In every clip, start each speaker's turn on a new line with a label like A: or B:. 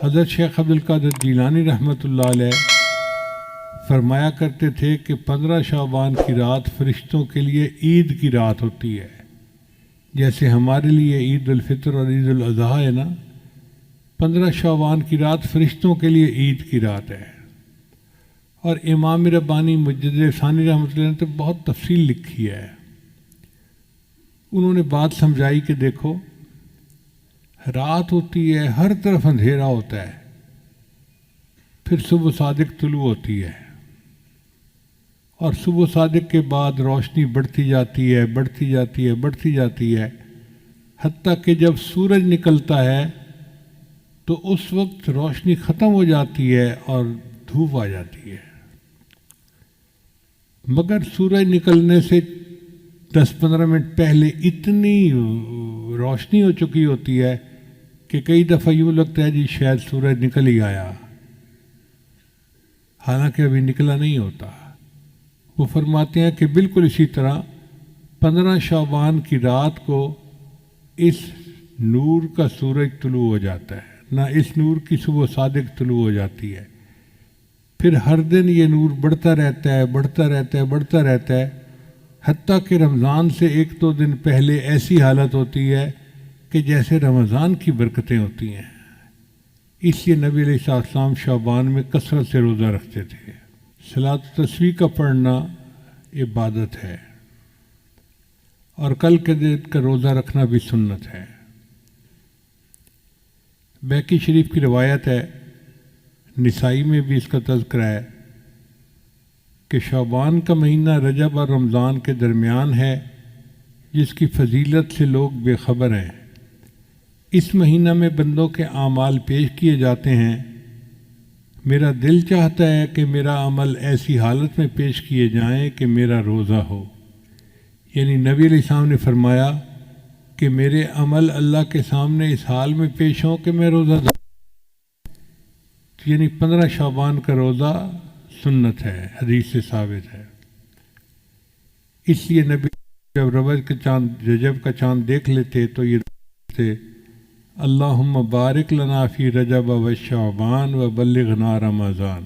A: حضرت شیخ عبدالقادر جیلانی رحمۃ اللہ علیہ فرمایا کرتے تھے کہ 15 شعبان کی رات فرشتوں کے لیے عید کی رات ہوتی ہے، جیسے ہمارے لیے عید الفطر اور عید الاضحیٰ ہے نا۔ 15 شعبان کی رات فرشتوں کے لیے عید کی رات ہے۔ اور امام ربانی مجدد ثانی رحمۃ اللہ نے تو بہت تفصیل لکھی ہے۔ انہوں نے بات سمجھائی کہ دیکھو، رات ہوتی ہے، ہر طرف اندھیرا ہوتا ہے، پھر صبح صادق طلوع ہوتی ہے، اور صبح صادق کے بعد روشنی بڑھتی جاتی ہے، بڑھتی جاتی ہے، بڑھتی جاتی ہے، حتیٰ کہ جب سورج نکلتا ہے تو اس وقت روشنی ختم ہو جاتی ہے اور دھوپ آ جاتی ہے۔ مگر سورج نکلنے سے 10-15 منٹ پہلے اتنی روشنی ہو چکی ہوتی ہے کہ کئی دفعہ یوں لگتا ہے جی شاید سورج نکل ہی آیا، حالانکہ ابھی نکلا نہیں ہوتا۔ وہ فرماتے ہیں کہ بالکل اسی طرح 15 شعبان کی رات کو اس نور کا سورج طلوع ہو جاتا ہے، نہ اس نور کی صبح صادق طلوع ہو جاتی ہے، پھر ہر دن یہ نور بڑھتا رہتا ہے، بڑھتا رہتا ہے، بڑھتا رہتا ہے، حتیٰ کہ رمضان سے 1-2 دن پہلے ایسی حالت ہوتی ہے کہ جیسے رمضان کی برکتیں ہوتی ہیں۔ اس لیے نبی علیہ السلام شعبان میں کثرت سے روزہ رکھتے تھے۔ صلاۃ و تسبیح کا پڑھنا عبادت ہے، اور کل کے دن کا روزہ رکھنا بھی سنت ہے۔ بیہقی شریف کی روایت ہے، نسائی میں بھی اس کا تذکرہ ہے کہ شعبان کا مہینہ رجب اور رمضان کے درمیان ہے، جس کی فضیلت سے لوگ بے خبر ہیں۔ اس مہینہ میں بندوں کے اعمال پیش کیے جاتے ہیں۔ میرا دل چاہتا ہے کہ میرا عمل ایسی حالت میں پیش کیے جائیں کہ میرا روزہ ہو، یعنی نبی علیہ السلام نے فرمایا کہ میرے عمل اللہ کے سامنے اس حال میں پیش ہوں کہ میں روزہ دار، یعنی 15 شعبان کا روزہ سنت ہے، حدیث سے ثابت ہے۔ اس لیے نبی جب رجب کا چاند دیکھ لیتے تو یہ تھے، اللہم بارک لنا فی رجب و شعبان و بلغنا رمضان۔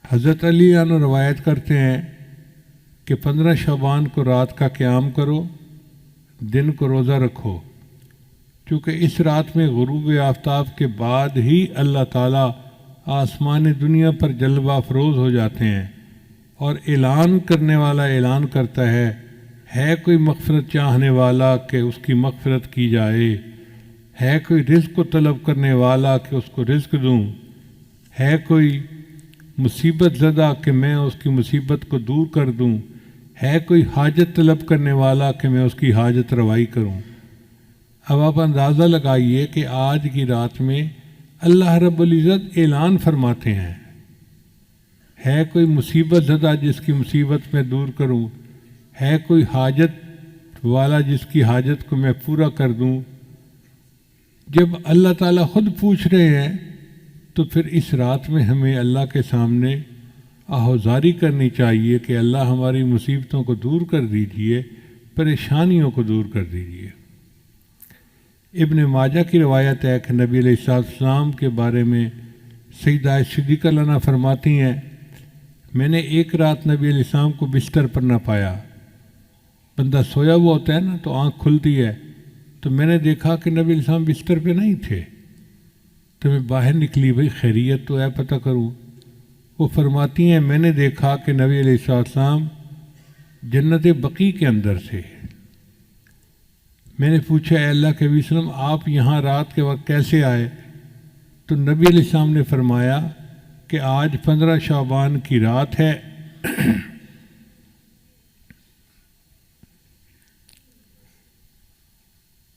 A: حضرت علی عنہ روایت کرتے ہیں کہ 15 شعبان کو رات کا قیام کرو، دن کو روزہ رکھو، چونکہ اس رات میں غروب آفتاب کے بعد ہی اللہ تعالیٰ آسمان دنیا پر جلوہ افروز ہو جاتے ہیں، اور اعلان کرنے والا اعلان کرتا ہے کوئی مغفرت چاہنے والا کہ اس کی مغفرت کی جائے، ہے کوئی رزق کو طلب کرنے والا کہ اس کو رزق دوں، ہے کوئی مصیبت زدہ کہ میں اس کی مصیبت کو دور کر دوں، ہے کوئی حاجت طلب کرنے والا کہ میں اس کی حاجت روائی کروں۔ اب آپ اندازہ لگائیے کہ آج کی رات میں اللہ رب العزت اعلان فرماتے ہیں، ہے کوئی مصیبت زدہ جس کی مصیبت میں دور کروں، ہے کوئی حاجت والا جس کی حاجت کو میں پورا کر دوں۔ جب اللہ تعالیٰ خود پوچھ رہے ہیں تو پھر اس رات میں ہمیں اللہ کے سامنے آہوزاری کرنی چاہیے کہ اللہ ہماری مصیبتوں کو دور کر دیجئے، پریشانیوں کو دور کر دیجئے۔ ابن ماجہ کی روایت ہے کہ نبی علیہ السلام کے بارے میں سیدہ صدیقہ لنا فرماتی ہیں، میں نے ایک رات نبی علیہ السلام کو بستر پر نہ پایا۔ بندہ سویا ہوا ہوتا ہے نا تو آنکھ کھلتی ہے، تو میں نے دیکھا کہ نبی علیہ السلام بستر پہ نہیں تھے، تو میں باہر نکلی، بھائی خیریت تو ہے، پتہ کروں۔ وہ فرماتی ہیں میں نے دیکھا کہ نبی علیہ السلام جنت بقیع کے اندر تھے۔ میں نے پوچھا اے اللہ کے نبی وسلم آپ یہاں رات کے وقت کیسے آئے؟ تو نبی علیہ السلام نے فرمایا کہ آج 15 شعبان کی رات ہے،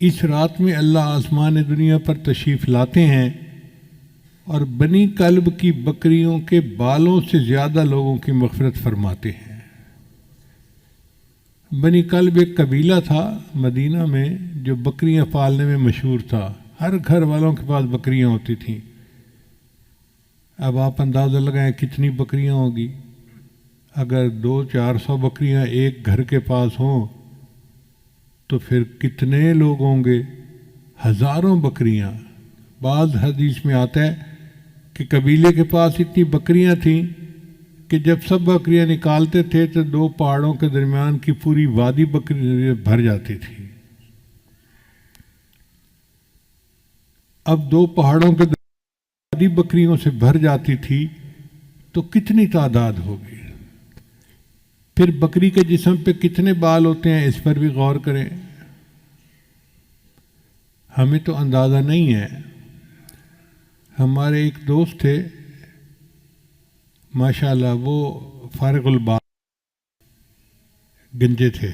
A: اس رات میں اللہ آسمان دنیا پر تشریف لاتے ہیں اور بنی کلب کی بکریوں کے بالوں سے زیادہ لوگوں کی مغفرت فرماتے ہیں۔ بنی کلب ایک قبیلہ تھا مدینہ میں جو بکریاں پالنے میں مشہور تھا، ہر گھر والوں کے پاس بکریاں ہوتی تھیں۔ اب آپ اندازہ لگائیں کتنی بکریاں ہوں گی، اگر 200-400 بکریاں ایک گھر کے پاس ہوں تو پھر کتنے لوگ ہوں گے، ہزاروں بکریاں۔ بعض حدیث میں آتا ہے کہ قبیلے کے پاس اتنی بکریاں تھیں کہ جب سب بکریاں نکالتے تھے تو 2 پہاڑوں کے درمیان کی پوری وادی بکری بھر جاتی تھی. اب 2 پہاڑوں کے وادی بکریوں سے بھر جاتی تھی تو کتنی تعداد ہوگی. پھر بکری کے جسم پہ کتنے بال ہوتے ہیں اس پر بھی غور کریں. ہمیں تو اندازہ نہیں ہے. ہمارے ایک دوست تھے ماشاءاللہ، وہ فارغ البال گنجے تھے.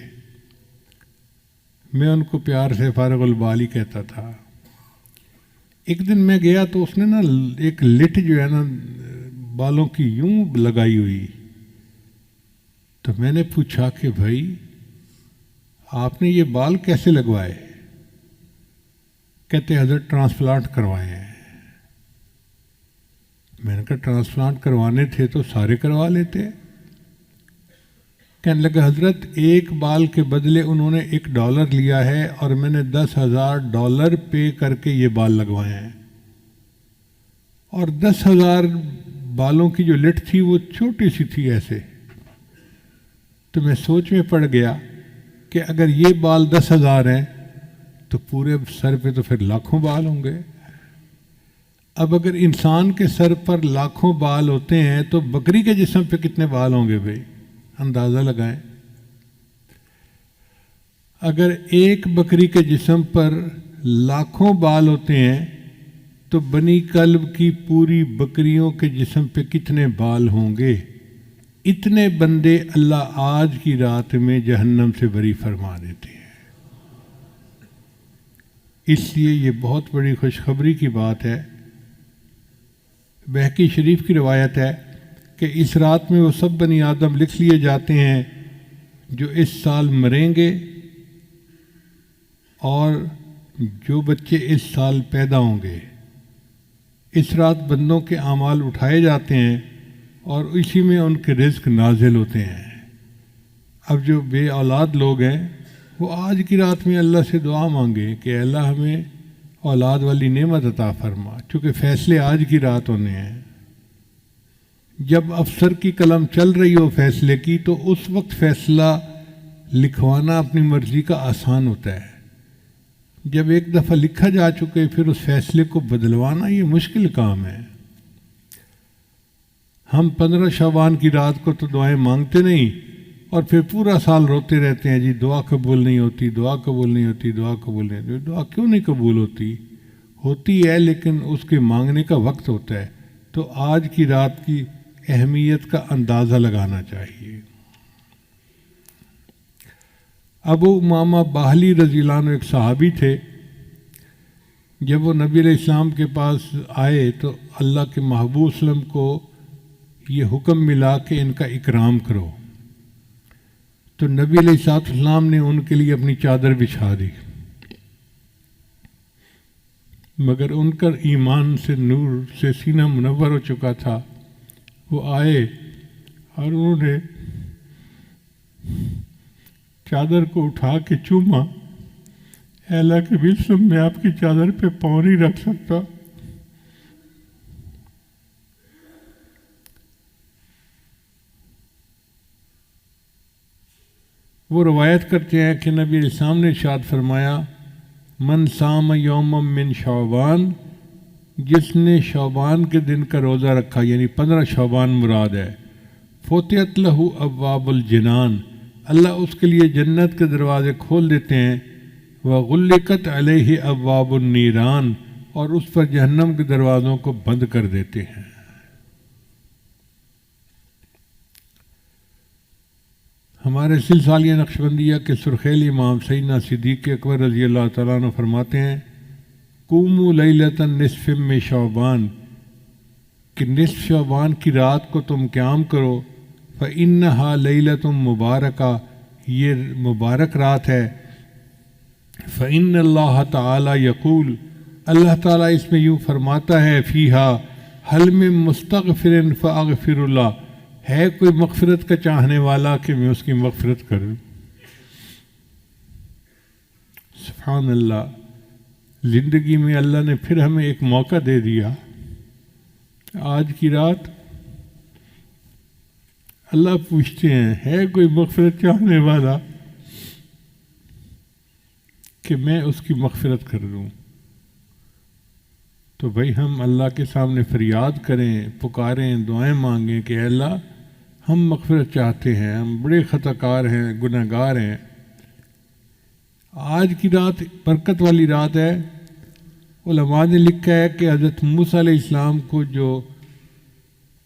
A: میں ان کو پیار سے فارغ البال ہی کہتا تھا. ایک دن میں گیا تو اس نے نا ایک لٹ جو ہے نا بالوں کی یوں لگائی ہوئی. تو میں نے پوچھا کہ بھائی آپ نے یہ بال کیسے لگوائے؟ کہتے حضرت ٹرانسپلانٹ کروائے ہیں. میں نے کہا ٹرانسپلانٹ کروانے تھے تو سارے کروا لیتے. کہنے لگا حضرت ایک بال کے بدلے انہوں نے $1 لیا ہے اور میں نے $10,000 پے کر کے یہ بال لگوائے ہیں. اور 10,000 بالوں کی جو لٹ تھی وہ چھوٹی سی تھی ایسے. تو میں سوچ میں پڑ گیا کہ اگر یہ بال 10,000 ہیں تو پورے سر پہ تو پھر لاکھوں بال ہوں گے. اب اگر انسان کے سر پر لاکھوں بال ہوتے ہیں تو بکری کے جسم پہ کتنے بال ہوں گے بھائی؟ اندازہ لگائیں. اگر ایک بکری کے جسم پر لاکھوں بال ہوتے ہیں تو بنی کلب کی پوری بکریوں کے جسم پہ کتنے بال ہوں گے؟ اتنے بندے اللہ آج کی رات میں جہنم سے بری فرما دیتے ہیں. اس لیے یہ بہت بڑی خوشخبری کی بات ہے. بہقی شریف کی روایت ہے کہ اس رات میں وہ سب بنی آدم لکھ لیے جاتے ہیں جو اس سال مریں گے اور جو بچے اس سال پیدا ہوں گے. اس رات بندوں کے اعمال اٹھائے جاتے ہیں اور اسی میں ان کے رزق نازل ہوتے ہیں. اب جو بے اولاد لوگ ہیں وہ آج کی رات میں اللہ سے دعا مانگیں کہ اللہ ہمیں اولاد والی نعمت عطا فرما، چونکہ فیصلے آج کی رات ہونے ہیں. جب افسر کی قلم چل رہی ہو فیصلے کی تو اس وقت فیصلہ لکھوانا اپنی مرضی کا آسان ہوتا ہے. جب ایک دفعہ لکھا جا چکے پھر اس فیصلے کو بدلوانا یہ مشکل کام ہے. ہم 15 شعبان کی رات کو تو دعائیں مانگتے نہیں اور پھر پورا سال روتے رہتے ہیں جی دعا قبول نہیں ہوتی، دعا قبول نہیں ہوتی، دعا قبول نہیں ہوتی. دعا کیوں نہیں قبول ہوتی؟ ہوتی ہے لیکن اس کے مانگنے کا وقت ہوتا ہے. تو آج کی رات کی اہمیت کا اندازہ لگانا چاہیے. ابو امامہ باہلی رضی اللہ عنہ ایک صحابی تھے. جب وہ نبی علیہ السلام کے پاس آئے تو اللہ کے محبوب صلی اللہ علیہ وسلم کو یہ حکم ملا کہ ان کا اکرام کرو. تو نبی علیہ السلام نے ان کے لیے اپنی چادر بچھا دی. مگر ان کا ایمان سے نور سے سینہ منور ہو چکا تھا. وہ آئے اور انہوں نے چادر کو اٹھا کے چوما. اے اللہ کے وسلم میں آپ کی چادر پہ پاؤں نہیں رکھ سکتا. وہ روایت کرتے ہیں کہ نبی علیہ السلام نے ارشاد فرمایا من صام یوم من شعبان، جس نے شعبان کے دن کا روزہ رکھا یعنی 15 شعبان مراد ہے، فتحت لہ ابواب الجنان، اللہ اس کے لیے جنت کے دروازے کھول دیتے ہیں. وغلقت علیہ ابواب النیران، اور اس پر جہنم کے دروازوں کو بند کر دیتے ہیں. ہمارے سلسالیہ نقشبندیہ کے سرخیل امام سیدنا صدیق اکبر رضی اللہ تعالیٰ عنہ فرماتے ہیں قوموا لیلۃ نصف من شعبان، کہ نصف شعبان کی رات کو تم قیام کرو. فإنہا لیلۃ مبارکہ، یہ مبارک رات ہے. فإن اللہ تعالیٰ یقول، اللہ تعالیٰ اس میں یوں فرماتا ہے فیہا حل من مستغفر فاغفر اللہ، ہے کوئی مغفرت کا چاہنے والا کہ میں اس کی مغفرت کروں. سبحان اللہ. زندگی میں اللہ نے پھر ہمیں ایک موقع دے دیا. آج کی رات اللہ پوچھتے ہیں ہے کوئی مغفرت چاہنے والا کہ میں اس کی مغفرت کر دوں؟ تو بھائی ہم اللہ کے سامنے فریاد کریں، پکاریں، دعائیں مانگیں کہ اے اللہ ہم مغفرت چاہتے ہیں، ہم بڑے خطا کار ہیں، گناہ گار ہیں. آج کی رات برکت والی رات ہے. علماء نے لکھا ہے کہ حضرت موسیٰ علیہ السلام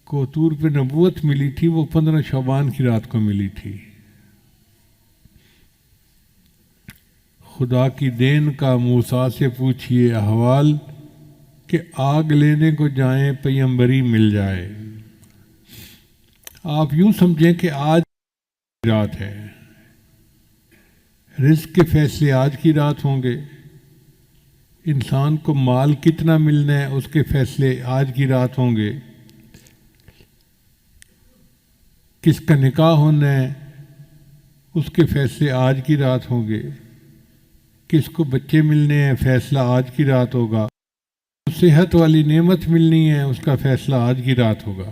A: کو طور پہ نبوت ملی تھی، وہ 15 شعبان کی رات کو ملی تھی. خدا کی دین کا موسیٰ سے پوچھئے احوال کہ آگ لینے کو جائیں پیمبری مل جائے. آپ یوں سمجھیں کہ آج کی رات ہے، رزق کے فیصلے آج کی رات ہوں گے، انسان کو مال کتنا ملنا ہے اس کے فیصلے آج کی رات ہوں گے، کس کا نکاح ہونا ہے اس کے فیصلے آج کی رات ہوں گے، کس کو بچے ملنے ہیں فیصلہ آج کی رات ہوگا، صحت والی نعمت ملنی ہے اس کا فیصلہ آج کی رات ہوگا،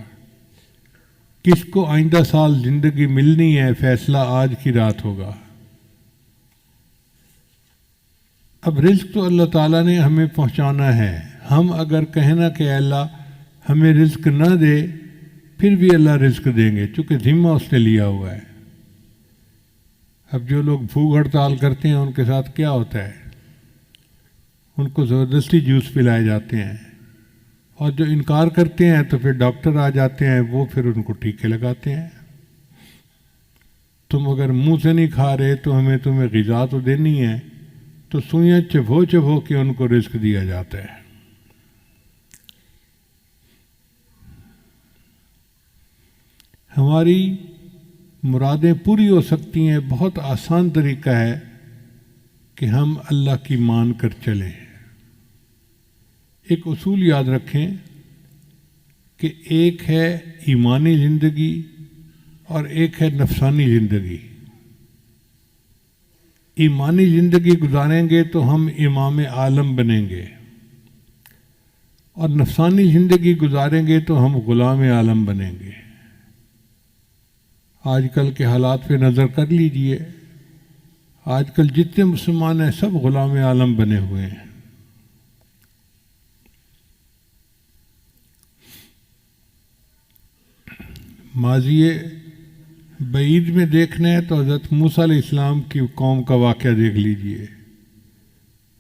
A: کس کو آئندہ سال زندگی ملنی ہے فیصلہ آج کی رات ہوگا. اب رزق تو اللہ تعالیٰ نے ہمیں پہنچانا ہے. ہم اگر کہیں نا کہ اللہ ہمیں رزق نہ دے، پھر بھی اللہ رزق دیں گے چونکہ ذمہ اس نے لیا ہوا ہے. اب جو لوگ بھوک ہڑتال کرتے ہیں ان کے ساتھ کیا ہوتا ہے؟ ان کو زبردستی جوس پلائے جاتے ہیں، اور جو انکار کرتے ہیں تو پھر ڈاکٹر آ جاتے ہیں، وہ پھر ان کو ٹیکے لگاتے ہیں. تم اگر منہ سے نہیں کھا رہے تو ہمیں تمہیں غذا تو دینی ہے، تو سوئیاں چبھو چبھو کے ان کو رزق دیا جاتا ہے. ہماری مرادیں پوری ہو سکتی ہیں. بہت آسان طریقہ ہے کہ ہم اللہ کی مان کر چلیں. ایک اصول یاد رکھیں کہ ایک ہے ایمانی زندگی اور ایک ہے نفسانی زندگی. ایمانی زندگی گزاریں گے تو ہم امام عالم بنیں گے، اور نفسانی زندگی گزاریں گے تو ہم غلام عالم بنیں گے. آج کل کے حالات پہ نظر کر لیجئے، آج کل جتنے مسلمان ہیں سب غلام عالم بنے ہوئے ہیں. ماضی بعید میں دیکھنا ہے تو حضرت موسیٰ علیہ السلام کی قوم کا واقعہ دیکھ لیجئے.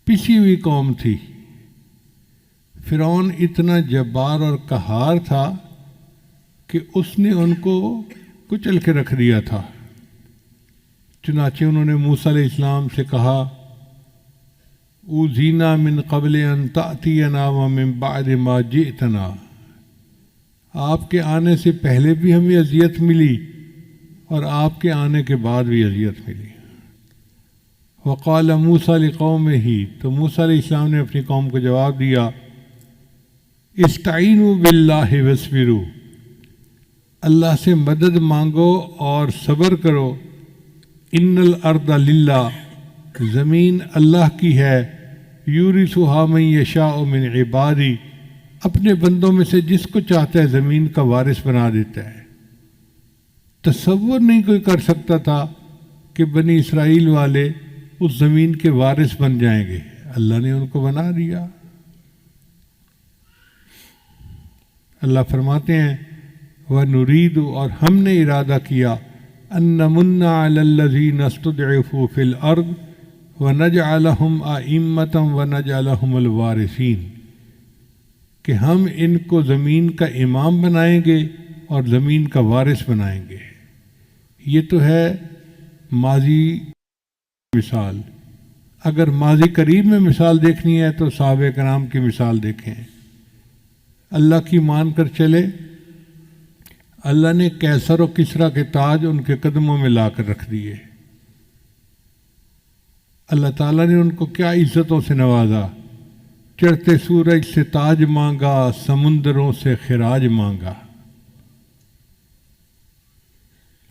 A: پسی ہوئی قوم تھی. فرعون اتنا جبار اور قہار تھا کہ اس نے ان کو کچل کے رکھ دیا تھا. چنانچہ انہوں نے موسیٰ علیہ السلام سے کہا اوذینا من قبل ان تأتینا ومن بعد ما جئتنا، آپ کے آنے سے پہلے بھی ہمیں اذیت ملی اور آپ کے آنے کے بعد بھی اذیت ملی. وقال موسیٰ لقومہ، تو موسیٰ علیہ السلام نے اپنی قوم کو جواب دیا استعینوا باللہ واصبروا، اللہ سے مدد مانگو اور صبر کرو. ان الارض للہ، زمین اللہ کی ہے، یورثھا من یشاء من عبادی، اپنے بندوں میں سے جس کو چاہتا ہے زمین کا وارث بنا دیتا ہے. تصور نہیں کوئی کر سکتا تھا کہ بنی اسرائیل والے اس زمین کے وارث بن جائیں گے، اللہ نے ان کو بنا دیا. اللہ فرماتے ہیں وَنُرِيدُ، اور ہم نے ارادہ کیا أَن نَمُنَّ عَلَى الَّذِينَ اسْتُضْعِفُوا فِي الْأَرْضِ وَنَجْعَلَهُمْ أَئِمَّةً وَنَجْعَلَهُمُ الْوَارِثِينَ، کہ ہم ان کو زمین کا امام بنائیں گے اور زمین کا وارث بنائیں گے. یہ تو ہے ماضی مثال. اگر ماضی قریب میں مثال دیکھنی ہے تو صحابہ کرام کی مثال دیکھیں. اللہ کی مان کر چلے. اللہ نے کیسر و کسریٰ کے تاج ان کے قدموں میں لا کر رکھ دیے. اللہ تعالیٰ نے ان کو کیا عزتوں سے نوازا. چڑھتے سورج سے تاج مانگا، سمندروں سے خراج مانگا.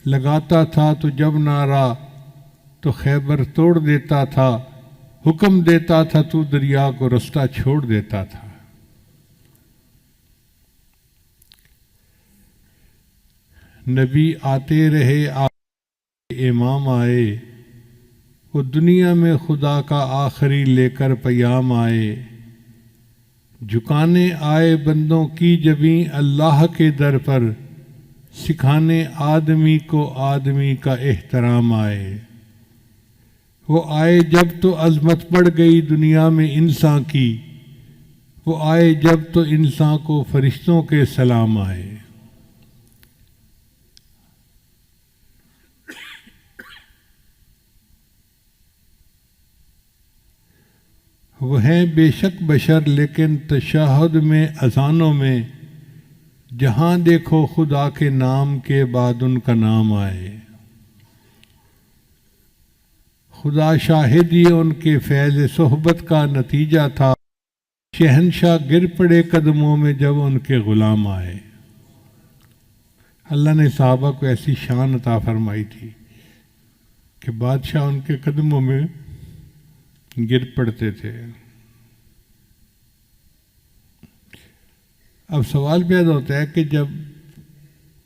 A: لگاتا تھا تو جب نعرہ تو خیبر توڑ دیتا تھا، حکم دیتا تھا تو دریا کو رستہ چھوڑ دیتا تھا۔ نبی آتے رہے امام آئے، وہ دنیا میں خدا کا آخری لے کر پیام آئے، جھکانے آئے بندوں کی جبیں اللہ کے در پر، سکھانے آدمی کو آدمی کا احترام آئے۔ وہ آئے جب تو عظمت بڑھ گئی دنیا میں انسان کی، وہ آئے جب تو انسان کو فرشتوں کے سلام آئے۔ وہ ہیں بے شک بشر لیکن تشہد میں اذانوں میں، جہاں دیکھو خدا کے نام کے بعد ان کا نام آئے۔ خدا شاہد یہ ان کے فیض صحبت کا نتیجہ تھا، شہنشاہ گر پڑے قدموں میں جب ان کے غلام آئے۔ اللہ نے صحابہ کو ایسی شان عطا فرمائی تھی کہ بادشاہ ان کے قدموں میں گر پڑتے تھے۔ اب سوال پیدا ہوتا ہے کہ جب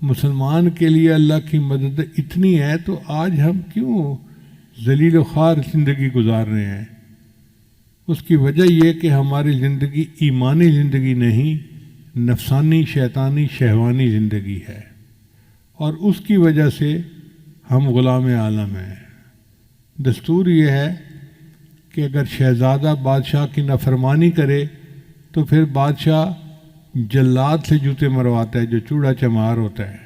A: مسلمان کے لیے اللہ کی مدد اتنی ہے تو آج ہم کیوں ذلیل و خوار زندگی گزار رہے ہیں؟ اس کی وجہ یہ کہ ہماری زندگی ایمانی زندگی نہیں، نفسانی شیطانی شہوانی زندگی ہے، اور اس کی وجہ سے ہم غلام عالم ہیں۔ دستور یہ ہے کہ اگر شہزادہ بادشاہ کی نافرمانی کرے تو پھر بادشاہ جلاد سے جوتے مرواتا ہے، جو چوڑا چمار ہوتا ہے۔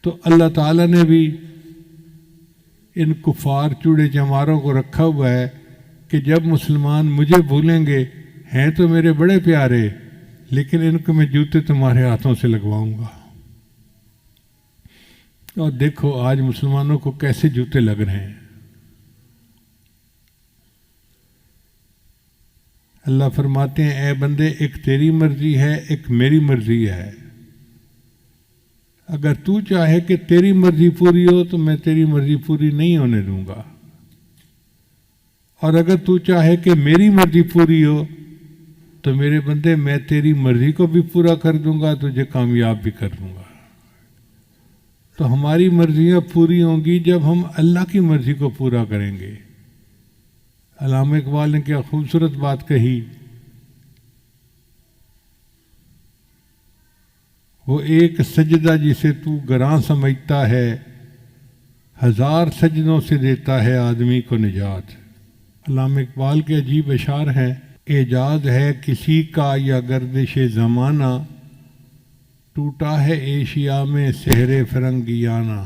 A: تو اللہ تعالیٰ نے بھی ان کفار چوڑے چماروں کو رکھا ہوا ہے کہ جب مسلمان مجھے بھولیں گے، ہیں تو میرے بڑے پیارے، لیکن ان کو میں جوتے تمہارے ہاتھوں سے لگواؤں گا۔ اور دیکھو آج مسلمانوں کو کیسے جوتے لگ رہے ہیں۔ اللہ فرماتے ہیں اے بندے، ایک تیری مرضی ہے، ایک میری مرضی ہے۔ اگر تو چاہے کہ تیری مرضی پوری ہو تو میں تیری مرضی پوری نہیں ہونے دوں گا، اور اگر تو چاہے کہ میری مرضی پوری ہو تو میرے بندے میں تیری مرضی کو بھی پورا کر دوں گا، تجھے کامیاب بھی کر دوں گا۔ تو ہماری مرضیاں پوری ہوں گی جب ہم اللہ کی مرضی کو پورا کریں گے۔ علامہ اقبال نے کیا خوبصورت بات کہی، وہ ایک سجدہ جسے تو گراں سمجھتا ہے، ہزار سجدوں سے دیتا ہے آدمی کو نجات۔ علامہ اقبال کے عجیب اشعار ہیں، اعجاز ہے کسی کا یا گردش زمانہ، ٹوٹا ہے ایشیا میں سحر فرنگیانہ۔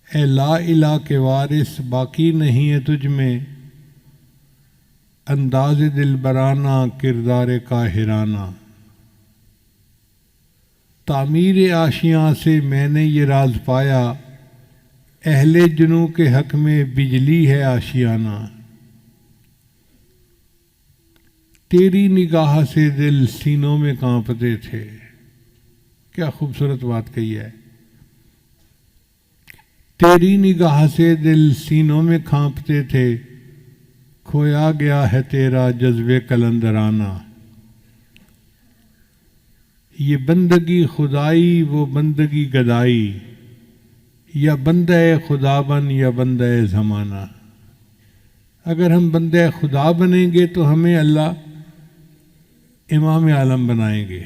A: اے لا الہ کے وارث باقی نہیں ہے تجھ میں، انداز دلبرانہ کردار قاہرانہ۔ تعمیر آشیاں سے میں نے یہ راز پایا، اہل جنوں کے حق میں بجلی ہے آشیانہ۔ تیری نگاہ سے دل سینوں میں کانپتے تھے۔ کیا خوبصورت بات کہی ہے، تیری نگاہ سے دل سینوں میں کانپتے تھے، کھویا گیا ہے تیرا جذبے قلندرانہ۔ یہ بندگی خدائی وہ بندگی گدائی، یا بندہ خدا بن یا بندہ زمانہ۔ اگر ہم بندہ خدا بنیں گے تو ہمیں اللہ امام عالم بنائیں گے،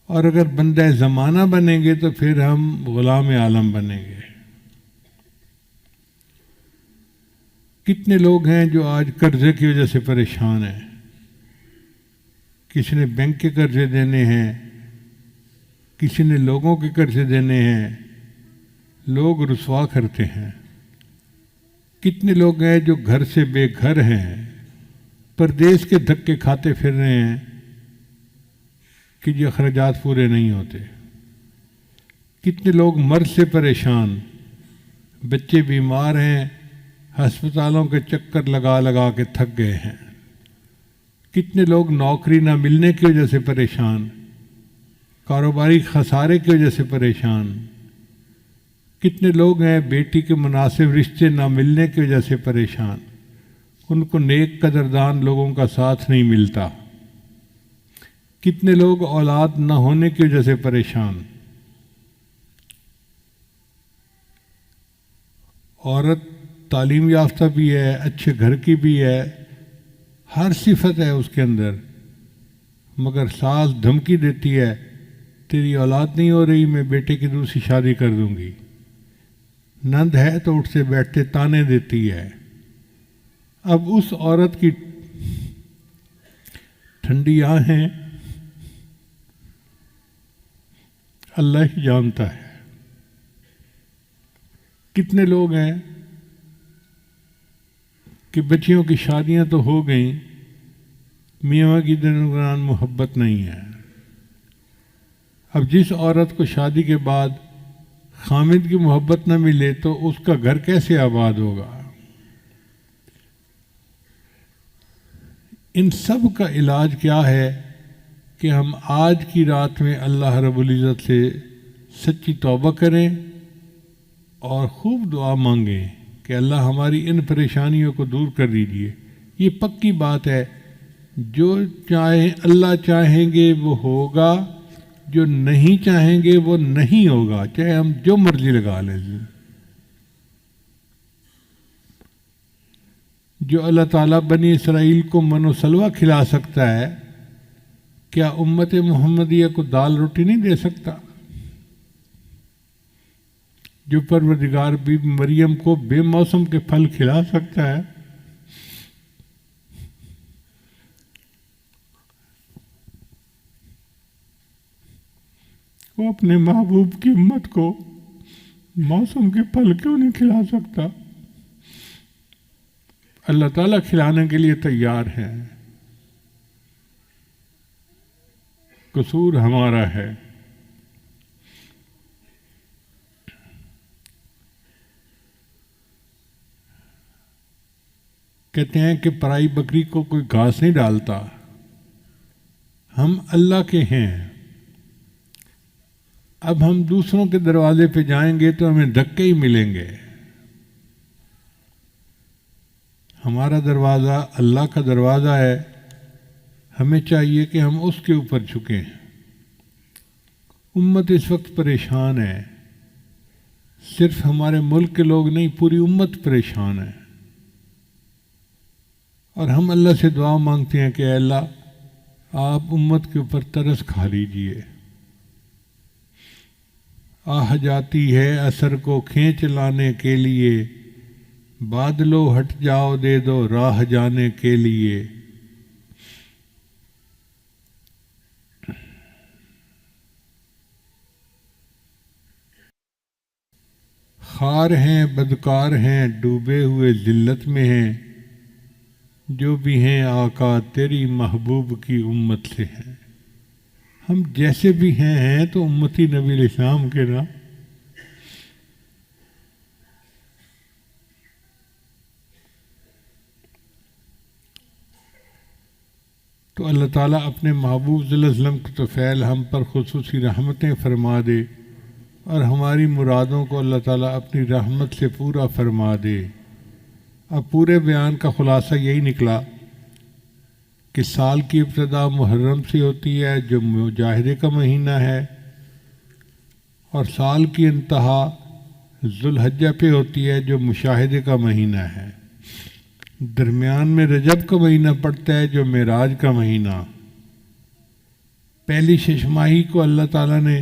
A: اور اگر بندہ زمانہ بنیں گے تو پھر ہم غلام عالم بنیں گے۔ کتنے لوگ ہیں جو آج قرضے کی وجہ سے پریشان ہیں، کسی نے بینک کے قرضے دینے ہیں، کسی نے لوگوں کے قرضے دینے ہیں، لوگ رسوا کرتے ہیں۔ کتنے لوگ ہیں جو گھر سے بے گھر ہیں، پردیس کے دھکے کھاتے پھر رہے ہیں کہ یہ اخراجات پورے نہیں ہوتے۔ کتنے لوگ مرض سے پریشان، بچے بیمار ہیں، ہسپتالوں کے چکر لگا لگا کے تھک گئے ہیں۔ کتنے لوگ نوکری نہ ملنے کی وجہ سے پریشان، کاروباری خسارے کی وجہ سے پریشان۔ کتنے لوگ ہیں بیٹی کے مناسب رشتے نہ ملنے کی وجہ سے پریشان، ان کو نیک قدردان لوگوں کا ساتھ نہیں ملتا۔ کتنے لوگ اولاد نہ ہونے کی وجہ سے پریشان۔ عورت تعلیم یافتہ بھی ہے، اچھے گھر کی بھی ہے، ہر صفت ہے اس کے اندر، مگر ساس دھمکی دیتی ہے تیری اولاد نہیں ہو رہی، میں بیٹے کی دوسری شادی کر دوں گی۔ نند ہے تو اٹھتے بیٹھتے تانے دیتی ہے۔ اب اس عورت کی ٹھنڈی آہیں اللہ ہی جانتا ہے۔ کتنے لوگ ہیں کہ بچیوں کی شادیاں تو ہو گئیں، میاں کی درمیان محبت نہیں ہے۔ اب جس عورت کو شادی کے بعد خامد کی محبت نہ ملے تو اس کا گھر کیسے آباد ہوگا؟ ان سب کا علاج کیا ہے کہ ہم آج کی رات میں اللہ رب العزت سے سچی توبہ کریں اور خوب دعا مانگیں کہ اللہ ہماری ان پریشانیوں کو دور کر دیجیے۔ یہ پکی بات ہے، جو چاہیں اللہ چاہیں گے وہ ہوگا، جو نہیں چاہیں گے وہ نہیں ہوگا، چاہے ہم جو مرضی لگا لیں۔ جو اللہ تعالیٰ بنی اسرائیل کو من و سلوہ کھلا سکتا ہے، کیا امت محمدیہ کو دال روٹی نہیں دے سکتا؟ جو پروردگار بی مریم کو بے موسم کے پھل کھلا سکتا ہے، وہ اپنے محبوب کی امت کو موسم کے پھل کیوں نہیں کھلا سکتا؟ اللہ تعالیٰ کھلانے کے لیے تیار ہے، قصور ہمارا ہے۔ کہتے ہیں کہ پرائی بکری کو کوئی گھاس نہیں ڈالتا، ہم اللہ کے ہیں۔ اب ہم دوسروں کے دروازے پہ جائیں گے تو ہمیں دھکے ہی ملیں گے۔ ہمارا دروازہ اللہ کا دروازہ ہے، ہمیں چاہیے کہ ہم اس کے اوپر جھکیں۔ امت اس وقت پریشان ہے، صرف ہمارے ملک کے لوگ نہیں، پوری امت پریشان ہے، اور ہم اللہ سے دعا مانگتے ہیں کہ اے اللہ آپ امت کے اوپر ترس کھا لیجیے۔ آہ جاتی ہے اثر کو کھینچ لانے کے لیے، بادلو ہٹ جاؤ دے دو راہ جانے کے لیے۔ خار ہیں بدکار ہیں ڈوبے ہوئے ذلت میں ہیں، جو بھی ہیں آقا تیری محبوب کی امت سے ہیں۔ ہم جیسے بھی ہیں تو امتی نبی علیہ السلام کے نا۔ تو اللہ تعالیٰ اپنے محبوب صلی اللہ علیہ وسلم کے طفیل ہم پر خصوصی رحمتیں فرما دے، اور ہماری مرادوں کو اللہ تعالیٰ اپنی رحمت سے پورا فرما دے۔ اب پورے بیان کا خلاصہ یہی نکلا کہ سال کی ابتدا محرم سے ہوتی ہے جو مجاہدے کا مہینہ ہے، اور سال کی انتہا ذوالحجہ پہ ہوتی ہے جو مشاہدے کا مہینہ ہے۔ درمیان میں رجب کا مہینہ پڑتا ہے جو معراج کا مہینہ۔ پہلی ششماہی کو اللہ تعالیٰ نے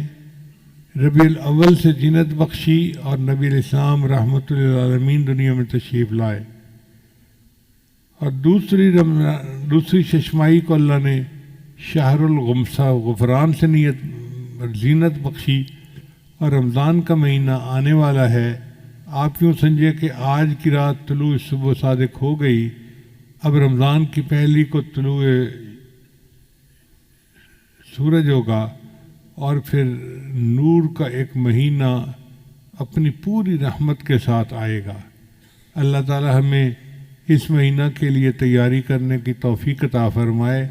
A: ربیع الاول سے زینت بخشی، اور نبی علیہ السلام رحمۃ للعالمین دنیا میں تشریف لائے، اور دوسری ششماہی کو اللہ نے شہر الغمسہ غفران سے زینت بخشی، اور رمضان کا مہینہ آنے والا ہے۔ آپ یوں سمجھے کہ آج کی رات طلوع صبح صادق ہو گئی، اب رمضان کی پہلی کو طلوع سورج ہوگا، اور پھر نور کا ایک مہینہ اپنی پوری رحمت کے ساتھ آئے گا۔ اللہ تعالی ہمیں اس مہینہ کے لیے تیاری کرنے کی توفیق عطا فرمائے۔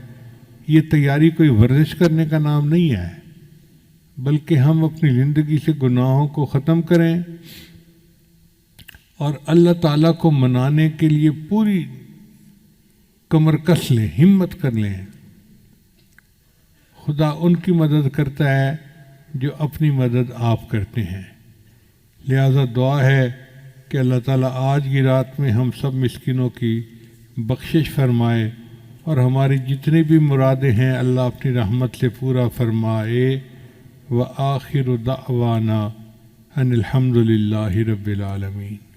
A: یہ تیاری کوئی ورزش کرنے کا نام نہیں ہے، بلکہ ہم اپنی زندگی سے گناہوں کو ختم کریں اور اللہ تعالیٰ کو منانے کے لیے پوری کمر کس لیں، ہمت کر لیں۔ خدا ان کی مدد کرتا ہے جو اپنی مدد آپ کرتے ہیں۔ لہذا دعا ہے کہ اللہ تعالیٰ آج کی رات میں ہم سب مسکینوں کی بخشش فرمائے اور ہماری جتنی بھی مرادیں ہیں اللہ اپنی رحمت سے پورا فرمائے۔ وآخر دعوانا ان الحمد للہ رب العالمین۔